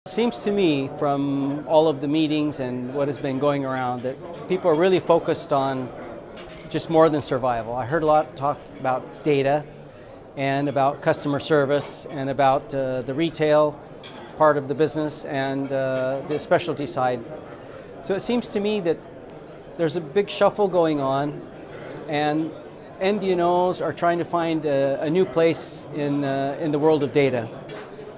It seems to me from all of the meetings and what has been going around that people are really focused on just more than survival. I heard a lot talk about data and about customer service and about the retail part of the business and the specialty side. So it seems to me that there's a big shuffle going on, and MVNOs are trying to find a new place in the world of data.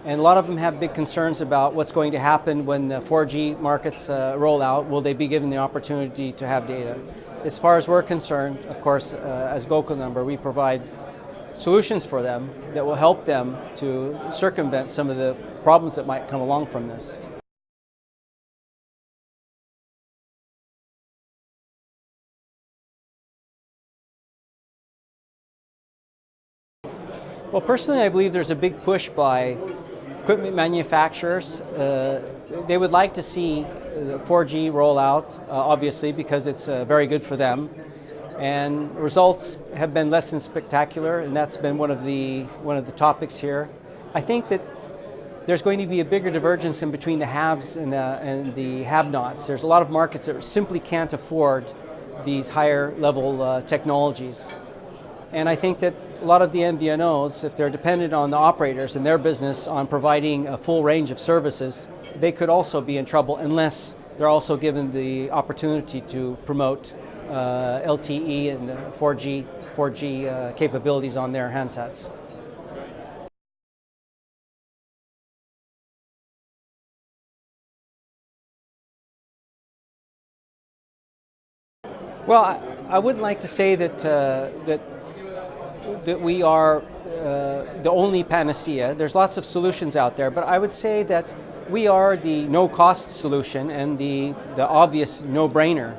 And a lot of them have big concerns about what's going to happen when the 4G markets roll out. Will they be given the opportunity to have data? As far as we're concerned, of course, as GlocalNumber, we provide solutions for them that will help them to circumvent some of the problems that might come along from this. Well, personally, I believe there's a big push by equipment manufacturers. They would like to see the 4G roll out, obviously, because it's very good for them. And results have been less than spectacular, and that's been one of the topics here. I think that there's going to be a bigger divergence in between the haves and the have-nots. There's a lot of markets that simply can't afford these higher level technologies. And I think that a lot of the MVNOs, if they're dependent on the operators and their business on providing a full range of services, they could also be in trouble unless they're also given the opportunity to promote LTE and 4G capabilities on their handsets. Well, I wouldn't like to say that that we are the only panacea. There's lots of solutions out there, but I would say that we are the no-cost solution and the obvious no-brainer.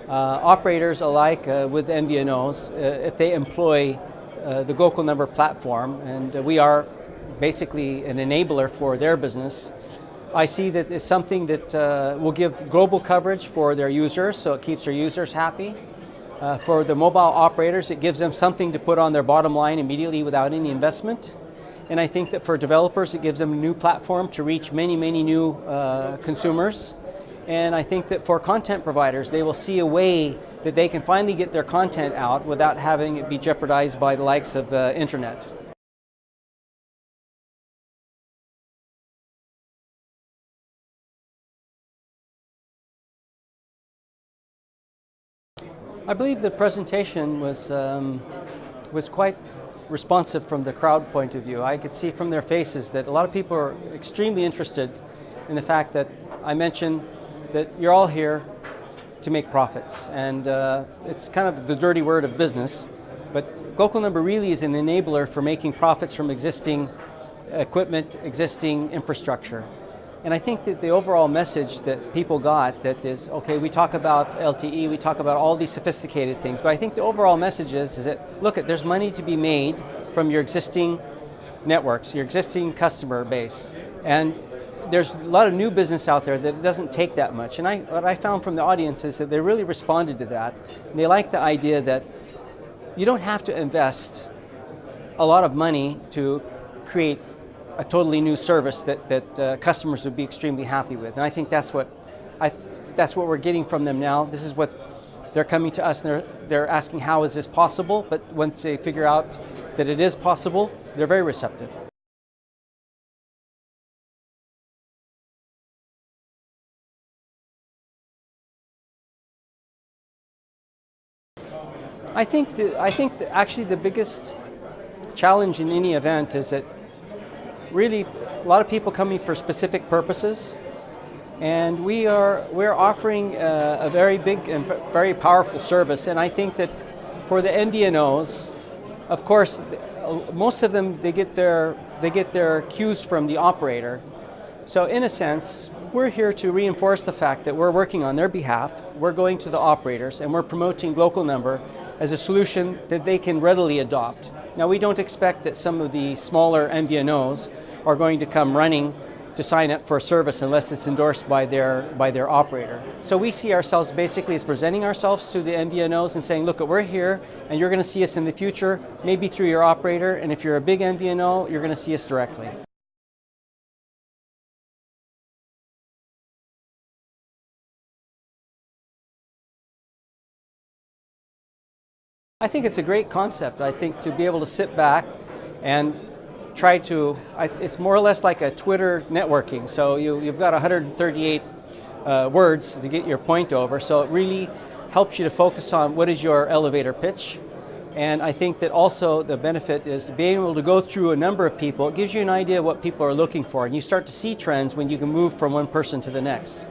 Operators alike with MVNOs, if they employ the GlocalNumber platform, and we are basically an enabler for their business, I see that it's something that will give global coverage for their users, so it keeps their users happy. For the mobile operators, it gives them something to put on their bottom line immediately without any investment. And I think that for developers, it gives them a new platform to reach many, many new consumers. And I think that for content providers, they will see a way that they can finally get their content out without having it be jeopardized by the likes of the internet. I believe the presentation was quite responsive from the crowd point of view. I could see from their faces that a lot of people are extremely interested in the fact that I mentioned that you're all here to make profits, and it's kind of the dirty word of business, but GlocalNumber really is an enabler for making profits from existing equipment, existing infrastructure. And I think that the overall message that people got that is, okay, we talk about LTE, we talk about all these sophisticated things, but I think the overall message is that, look, there's money to be made from your existing networks, your existing customer base. And there's a lot of new business out there that doesn't take that much. And what I found from the audience is that they really responded to that. And they like the idea that you don't have to invest a lot of money to create a totally new service that customers would be extremely happy with. And I think that's what we're getting from them now. This is what they're coming to us, and they're asking, how is this possible? But once they figure out that it is possible, they're very receptive. I think actually the biggest challenge in any event is that really a lot of people coming for specific purposes, and we're offering a very big and very powerful service. And I think that for the MVNOs, of course, most of them they get their cues from the operator. So in a sense, we're here to reinforce the fact that we're working on their behalf. We're going to the operators and we're promoting GlocalNumber as a solution that they can readily adopt. Now, we don't expect that some of the smaller MVNOs are going to come running to sign up for a service unless it's endorsed by their operator. So we see ourselves basically as presenting ourselves to the MVNOs and saying, look, we're here and you're going to see us in the future, maybe through your operator, and if you're a big MVNO, you're going to see us directly. I think it's a great concept. I think to be able to sit back and try to, it's more or less like a Twitter networking. So you've got 138 words to get your point over. So it really helps you to focus on what is your elevator pitch. And I think that also the benefit is being able to go through a number of people. It gives you an idea of what people are looking for, and you start to see trends when you can move from one person to the next.